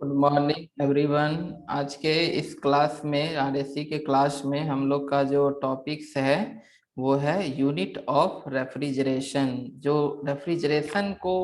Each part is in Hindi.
Good morning everyone. आज के इस क्लास में आरएससी के क्लास में हम लोग का जो टॉपिक्स है वो है यूनिट ऑफ रेफ्रिजरेशन। जो रेफ्रिजरेशन को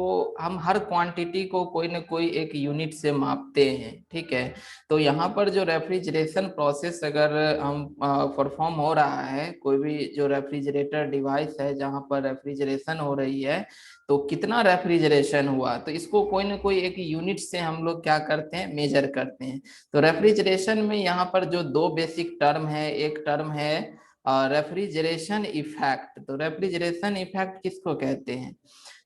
हम हर क्वांटिटी को कोई ना कोई एक यूनिट से मापते हैं, ठीक है। तो यहाँ पर जो रेफ्रिजरेशन प्रोसेस अगर हम परफॉर्म हो रहा है, कोई भी जो रेफ्रिजरेटर डिवाइस है जहाँ पर रेफ्रिजरेशन हो रही है, तो कितना रेफ्रिजरेशन हुआ, तो इसको कोई ना कोई एक यूनिट से हम लोग क्या करते हैं, मेजर करते हैं। तो रेफ्रिजरेशन में यहाँ पर जो दो बेसिक टर्म है, एक टर्म है रेफ्रिजरेशन इफेक्ट। तो रेफ्रिजरेशन इफेक्ट किसको कहते हैं?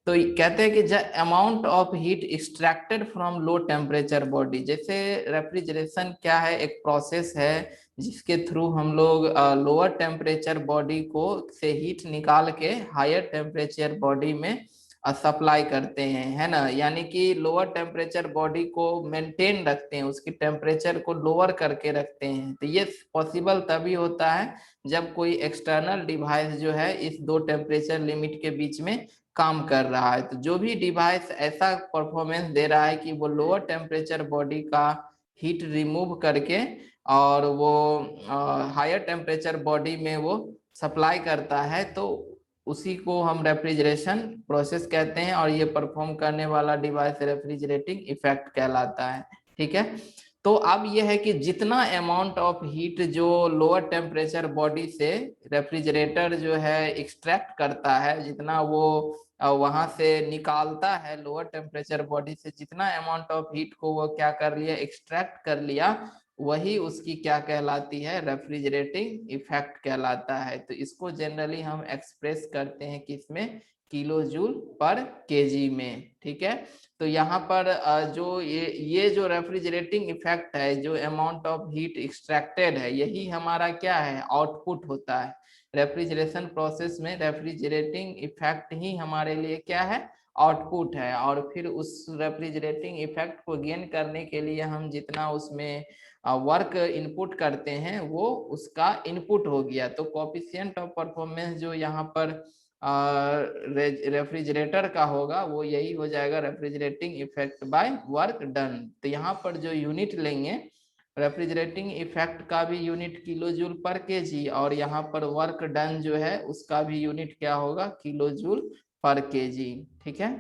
तो कहते हैं कि the amount of heat extracted from low temperature body. जैसे रेफ्रिजरेशन क्या है, एक प्रोसेस है जिसके थ्रू हम लोग लोअर टेम्परेचर बॉडी को से हीट निकाल के हायर टेम्परेचर बॉडी में सप्लाई करते हैं, है ना। यानी कि लोअर टेम्परेचर बॉडी को मेंटेन रखते हैं, उसकी टेम्परेचर को लोअर करके रखते हैं। तो ये पॉसिबल तभी होता है जब कोई एक्सटर्नल डिवाइस जो है इस दो टेम्परेचर लिमिट के बीच में काम कर रहा है। तो जो भी डिवाइस ऐसा परफॉर्मेंस दे रहा है कि वो लोअर टेम्परेचर बॉडी का हीट रिमूव करके और वो हायर टेम्परेचर बॉडी में वो सप्लाई करता है, तो उसी को हम रेफ्रिजरेशन प्रोसेस कहते हैं। और ये परफॉर्म करने वाला डिवाइस रेफ्रिजरेटिंग इफेक्ट कहलाता है, ठीक है। तो अब यह है कि जितना अमाउंट ऑफ हीट जो लोअर टेम्परेचर बॉडी से रेफ्रिजरेटर जो है एक्सट्रैक्ट करता है, जितना वो वहां से निकालता है लोअर टेम्परेचर बॉडी से, जितना अमाउंट ऑफ हीट को वो क्या कर लिया, एक्सट्रैक्ट कर लिया, वही उसकी क्या कहलाती है, रेफ्रिजरेटिंग इफेक्ट कहलाता है। तो इसको जनरली हम एक्सप्रेस करते हैं किसमें, किलो जूल पर केजी में, ठीक है। तो यहाँ पर जो ये जो रेफ्रिजरेटिंग इफेक्ट है, जो अमाउंट ऑफ हीट एक्सट्रैक्टेड है, यही हमारा क्या है, आउटपुट होता है। रेफ्रिजरेशन प्रोसेस में रेफ्रिजरेटिंग इफेक्ट ही हमारे लिए क्या है, आउटपुट है। और फिर उस रेफ्रिजरेटिंग इफेक्ट को गेन करने के लिए हम जितना उसमें वर्क इनपुट करते हैं वो उसका इनपुट हो गया। तो कोएफिशिएंट ऑफ परफॉर्मेंस जो यहाँ पर रेफ्रिजरेटर का होगा वो यही हो जाएगा, refrigerating effect by work done. तो यहाँ पर जो यूनिट लेंगे रेफ्रिजरेटिंग इफेक्ट का भी यूनिट किलो जूल पर केजी, और यहाँ पर वर्क डन जो है उसका भी यूनिट क्या होगा, किलो जूल पर केजी, ठीक है।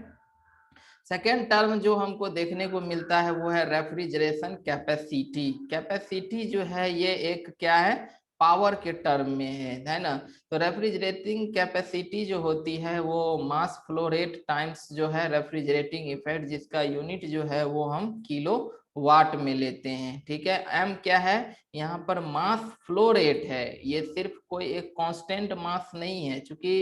सेकेंड टर्म जो हमको देखने को मिलता है वो है रेफ्रिजरेशन कैपेसिटी। कैपेसिटी जो है ये एक क्या है, पावर के टर्म में है ना। तो रेफ्रिजरेटिंग कैपेसिटी जो होती है वो मास फ्लो रेट टाइम्स जो है रेफ्रिजरेटिंग इफेक्ट, जिसका यूनिट जो है वो हम किलो वाट में लेते हैं, ठीक है। एम क्या है, यहाँ पर मास फ्लो रेट है, ये सिर्फ कोई एक कांस्टेंट मास नहीं है, क्योंकि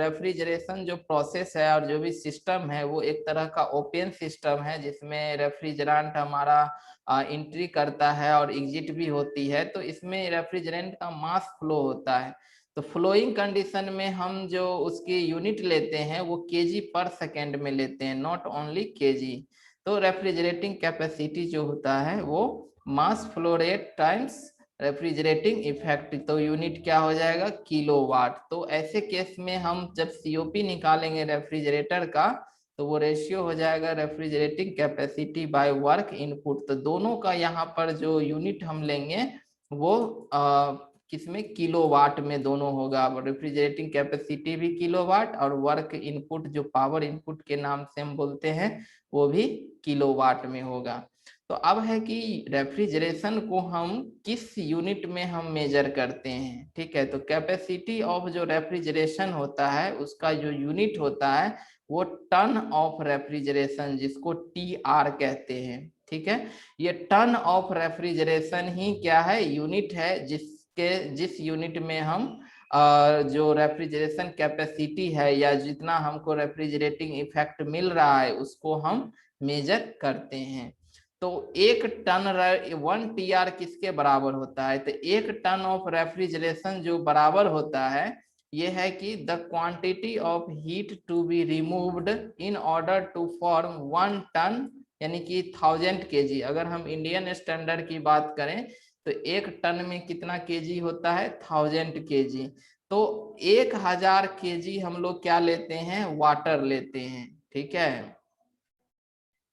रेफ्रिजरेशन जो प्रोसेस है और जो भी सिस्टम है वो एक तरह का ओपन सिस्टम है, जिसमें रेफ्रिजरेंट हमारा एंट्री करता है और एग्जिट भी होती है। तो इसमें रेफ्रिजरेंट का मास फ्लो होता है। तो फ्लोइंग कंडीशन में हम जो उसकी यूनिट लेते हैं वो केजी पर सेकेंड में लेते हैं, नॉट ओनली केजी। तो रेफ्रिजरेटिंग कैपेसिटी जो होता है वो mass flow rate times refrigerating effect, तो यूनिट क्या हो जाएगा, किलोवाट। तो ऐसे केस में हम जब सीओपी निकालेंगे रेफ्रिजरेटर का, तो वो रेशियो हो जाएगा refrigerating capacity by work input. तो दोनों का यहाँ पर जो यूनिट हम लेंगे वो किसमें, किलोवाट में दोनों होगा। रेफ्रिजरेटिंग कैपेसिटी भी किलोवाट और वर्क इनपुट जो पावर इनपुट के नाम से हम बोलते हैं वो भी किलोवाट में होगा। तो अब है कि रेफ्रिजरेशन को हम किस यूनिट में हम मेजर करते हैं, ठीक है। तो कैपेसिटी ऑफ जो रेफ्रिजरेशन होता है उसका जो यूनिट होता है वो टन ऑफ रेफ्रिजरेशन, जिसको टी आर कहते हैं, ठीक है। ये टन ऑफ रेफ्रिजरेशन ही क्या है, यूनिट है, जिस यूनिट में हम जो रेफ्रिजरेशन कैपेसिटी है या जितना हमको रेफ्रिजरेटिंग इफेक्ट मिल रहा है उसको हम मेजर करते हैं। तो एक टन 1 TR किसके बराबर होता है, तो एक टन ऑफ रेफ्रिजरेशन जो बराबर होता है ये है कि the quantity of heat to be removed in order to form 1 ton, यानी कि 1000 kg। अगर हम इंडियन स्टैंडर्ड की बात करें तो एक टन में कितना केजी होता है, 1000 kg। तो 1000 kg हम लोग क्या लेते हैं, वाटर लेते हैं, ठीक है।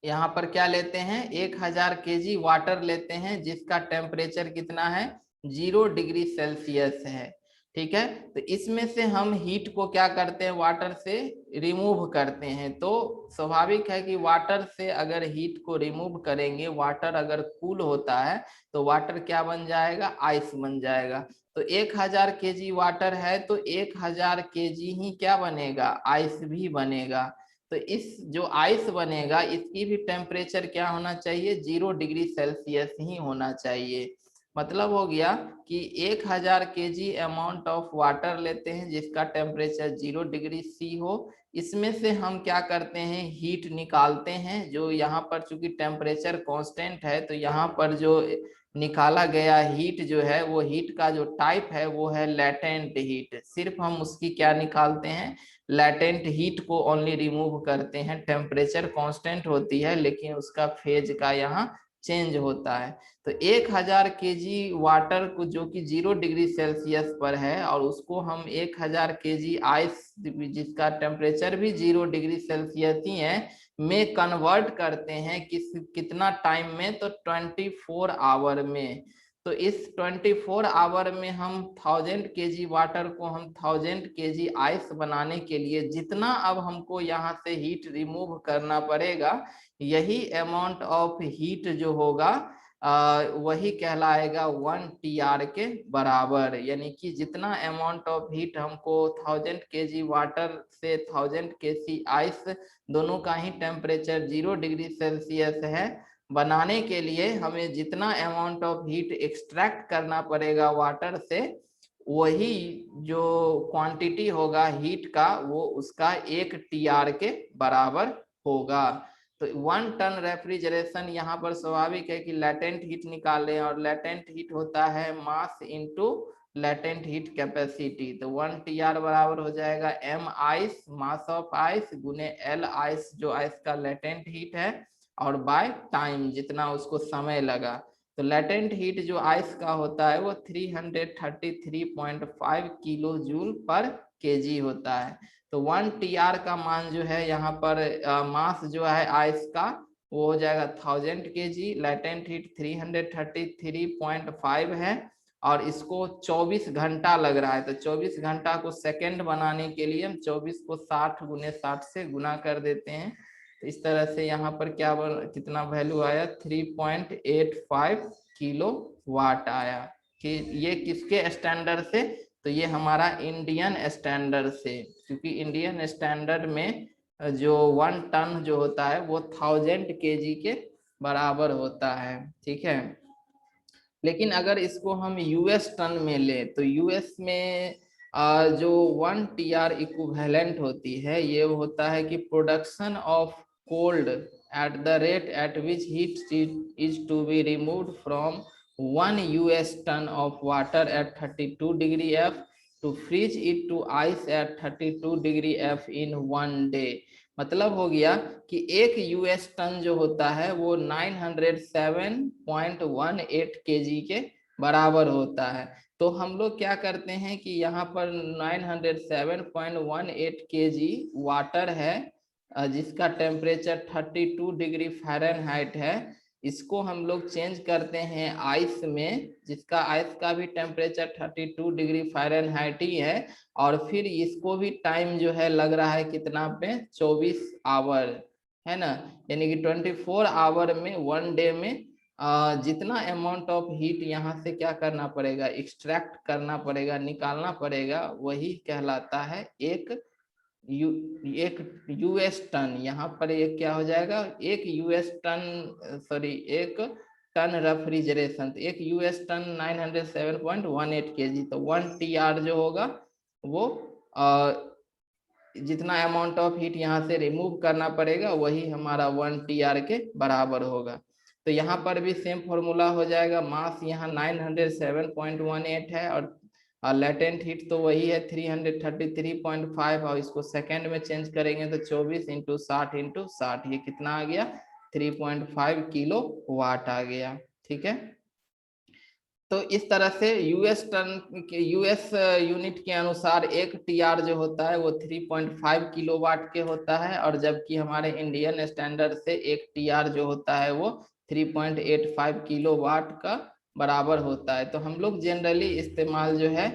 यहाँ पर क्या लेते हैं, 1000 kg वाटर लेते हैं जिसका टेम्परेचर कितना है, 0 डिग्री सेल्सियस है। ठीक है, तो इसमें से हम हीट को क्या करते हैं, वाटर से रिमूव करते हैं। तो स्वाभाविक है कि वाटर से अगर हीट को रिमूव करेंगे, वाटर अगर कूल होता है तो वाटर क्या बन जाएगा, आइस बन जाएगा। तो 1000 kg वाटर है तो 1000 kg ही क्या बनेगा, आइस भी बनेगा। तो इस जो आइस बनेगा इसकी भी टेम्परेचर क्या होना चाहिए, 0 डिग्री सेल्सियस ही होना चाहिए। मतलब हो गया कि 1000 kg अमाउंट ऑफ वाटर लेते हैं जिसका टेम्परेचर 0 डिग्री सी हो। इसमें से हम क्या करते हैं, हीट निकालते हैं। जो यहाँ पर चूंकि टेम्परेचर कांस्टेंट है तो यहाँ पर जो निकाला गया हीट जो है, वो हीट का जो टाइप है वो है लेटेंट हीट। सिर्फ हम उसकी क्या निकालते हैं, लेटेंट हीट को ओनली रिमूव करते हैं। टेम्परेचर कांस्टेंट होती है लेकिन उसका फेज का यहाँ चेंज होता है। तो 1000 kg वाटर को जो कि 0 डिग्री सेल्सियस पर है और उसको हम 1000 kg आइस जिसका टेम्परेचर भी 0 डिग्री सेल्सियस ही है में कन्वर्ट करते हैं कितना टाइम में, तो 24 आवर में। तो इस 24 आवर में हम 1000 kg वाटर को हम 1000 kg आइस बनाने के लिए जितना अब हमको यहाँ से हीट रिमूव करना पड़ेगा, यही अमाउंट ऑफ हीट जो होगा वही कहलाएगा 1 TR के बराबर। यानी कि जितना अमाउंट ऑफ हीट हमको 1000 kg वाटर से 1000 kg आइस दोनों का ही टेम्परेचर 0 डिग्री सेल्सियस है, बनाने के लिए हमें जितना अमाउंट ऑफ हीट एक्सट्रैक्ट करना पड़ेगा वाटर से, वही जो क्वांटिटी होगा हीट का वो उसका 1 TR के बराबर होगा। तो 1 टन रेफ्रिजरेशन, यहाँ पर स्वाभाविक है कि लेटेंट हीट निकालें और लेटेंट हीट होता है mass into latent heat capacity. तो 1 TR बराबर हो जाएगा m ice, mass of ice, गुने L आइस जो आइस का लेटेंट हीट है, और बाय टाइम जितना उसको समय लगा। तो लेटेंट हीट जो आइस का होता है वो 333.5 किलो जूल पर केजी होता है। तो 1 TR का मान जो है यहाँ पर मास जो है आइस का वो हो जाएगा 1000 kg, लेटेंट हीट 333.5 है और इसको 24 घंटा लग रहा है। तो 24 घंटा को सेकंड बनाने के लिए हम 24 को 60 गुने 60 से गुना कर देते हैं। तो इस तरह से यहाँ पर क्या कितना वैल्यू आया, 3.85 किलो वाट आया। कि ये किसके स्टैंडर्ड से, तो ये हमारा इंडियन स्टैंडर्ड से, क्योंकि इंडियन स्टैंडर्ड में जो 1 टन जो होता है वो 1000 kg के बराबर होता है। ठीक है, लेकिन अगर इसको हम यूएस टन में ले तो यूएस में जो 1 TR इक्विवेलेंट होती है ये होता है कि production of cold at the rate at which heat is to be removed from 1 US ton of water at 32 degree F to freeze it to ice at 32 degree F in 1 day. मतलब हो गया कि 1 US टन जो होता है वो 907.18 kg के बराबर होता है। तो हम लोग क्या करते हैं कि यहाँ पर 907.18 kg वाटर है जिसका टेम्परेचर 32 डिग्री फ़ारेनहाइट है, इसको हम लोग चेंज करते हैं आइस में जिसका आइस का भी टेम्परेचर 32 डिग्री फ़ारेनहाइट ही है, और फिर इसको भी टाइम जो है लग रहा है कितना पे, 24 आवर है ना। यानी कि 24 आवर में 1 डे में जितना अमाउंट ऑफ हीट यहाँ से क्या करना पड़ेगा, एक्सट्रैक्ट करना पड़ेगा, निकालना पड़ेगा, वही कहलाता है एक यूएस टन। यहाँ पर एक क्या हो जाएगा, एक यूएस टन, सॉरी एक टन रेफ्रिजरेशन, तो एक यूएस टन 907.18 kg। तो 1 TR जो होगा वो जितना अमाउंट ऑफ हीट यहाँ से रिमूव करना पड़ेगा वही हमारा 1 TR के बराबर होगा। तो यहाँ पर भी सेम फॉर्मूला हो जाएगा, मास यहाँ 907.18 है और लेटेंट हीट तो वही है 333.5, और इसको सेकंड में चेंज करेंगे तो 24 इंटू 60 इंटू 60, ये कितना आ गया, 3.5 किलो वाट आ गया। ठीक है, तो इस तरह से यूएस यूनिट के अनुसार एक टीआर जो होता है वो 3.5 किलोवाट के होता है, और जबकि हमारे इंडियन स्टैंडर्ड से एक टीआर जो होता है वो 3.85 किलोवाट का बराबर होता है। तो हम लोग जनरली इस्तेमाल जो है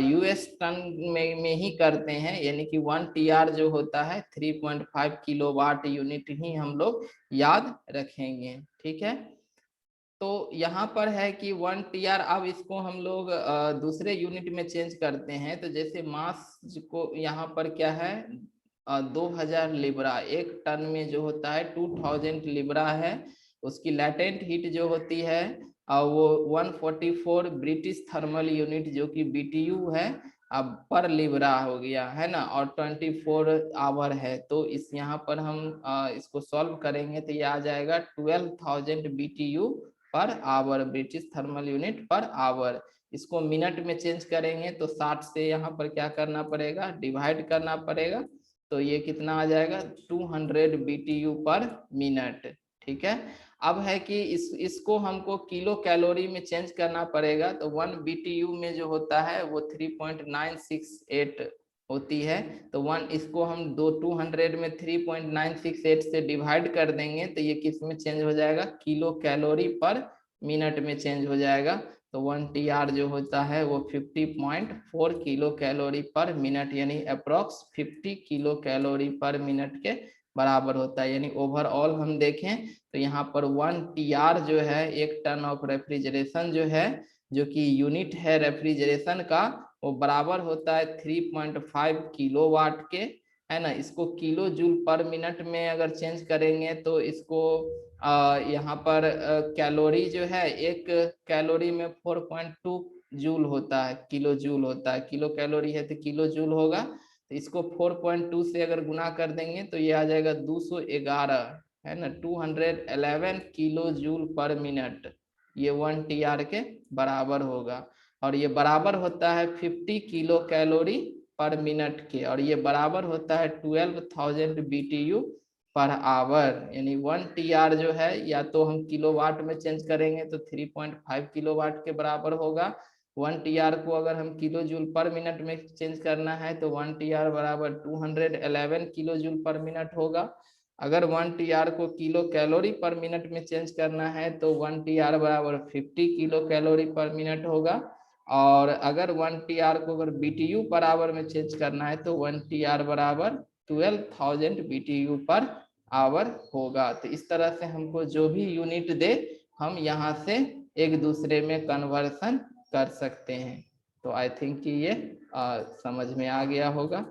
यूएस टन में ही करते हैं, यानी कि 1 टीआर जो होता है 3.5 किलोवाट यूनिट ही हम लोग याद रखेंगे। ठीक है, तो यहाँ पर है कि 1 टीआर, अब इसको हम लोग दूसरे यूनिट में चेंज करते हैं। तो जैसे मास को यहाँ पर क्या है 2000 लिब्रा, एक टन में जो होता है 2000 लिब्रा है। उसकी लैटेंट हीट जो होती है वो 144 ब्रिटिश थर्मल यूनिट जो कि बीटीयू है अब पर लिब्रा हो गया है ना, और 24 आवर है। तो इस यहाँ पर हम इसको सॉल्व करेंगे तो ये आ जाएगा 12,000 BTU per hour, British thermal unit per hour. इसको मिनट में चेंज करेंगे तो 60 से यहाँ पर क्या करना पड़ेगा, डिवाइड करना पड़ेगा। तो ये कितना आ जाएगा 200 बीटीयू पर मिनट। ठीक है, अब है कि इसको हमको किलो कैलोरी में चेंज करना पड़ेगा। तो 1 बीटीयू में जो होता है वो 3.968 होती है। तो 1 इसको हम 200 में 3.968 से डिवाइड कर देंगे तो ये किस में चेंज हो जाएगा, किलो कैलोरी पर मिनट में चेंज हो जाएगा। तो 1 टीआर जो होता है वो 50.4 किलो कैलोरी पर मिनट, यानी अप्रोक्स 50 किलो कैलोरी पर मिनट के बराबर होता है। यानी ओवरऑल हम देखें तो यहाँ पर 1 टीआर जो है एक टन ऑफ रेफ्रिजरेशन जो है, जो कि यूनिट है रेफ्रिजरेशन का, वो बराबर होता है 3.5 किलोवाट के, है ना। इसको किलो जूल पर मिनट में अगर चेंज करेंगे तो इसको यहाँ पर कैलोरी जो है, एक कैलोरी में 4.2 जूल होता है, किलो जूल होता है। किलो कैलोरी है तो किलो जूल होगा, तो इसको 4.2 से अगर गुना कर देंगे तो ये आ जाएगा 211, है ना, 211 किलो जूल पर मिनट। ये 1 टीआर के बराबर होगा, और ये बराबर होता है 50 किलो कैलोरी पर मिनट के, और ये बराबर होता है 12,000 बीटीयू पर आवर। यानी 1 टीआर जो है या तो हम किलोवाट में चेंज करेंगे तो 3.5 किलोवाट के बराबर होगा। 1 टीआर को अगर हम किलो जूल पर मिनट में चेंज करना है तो 1 टीआर बराबर 211 किलो जूल पर मिनट होगा। अगर 1 टीआर को किलो कैलोरी पर मिनट में चेंज करना है तो 1 टीआर बराबर 50 किलो कैलोरी पर मिनट होगा। और अगर 1 टीआर को अगर बीटीयू पर आवर में चेंज करना है तो 1 टीआर बराबर 12,000 बीटीयू पर आवर होगा। तो इस तरह से हमको जो भी यूनिट दे हम यहाँ से एक दूसरे में कन्वर्सन कर सकते हैं। तो आई थिंक कि ये समझ में आ गया होगा।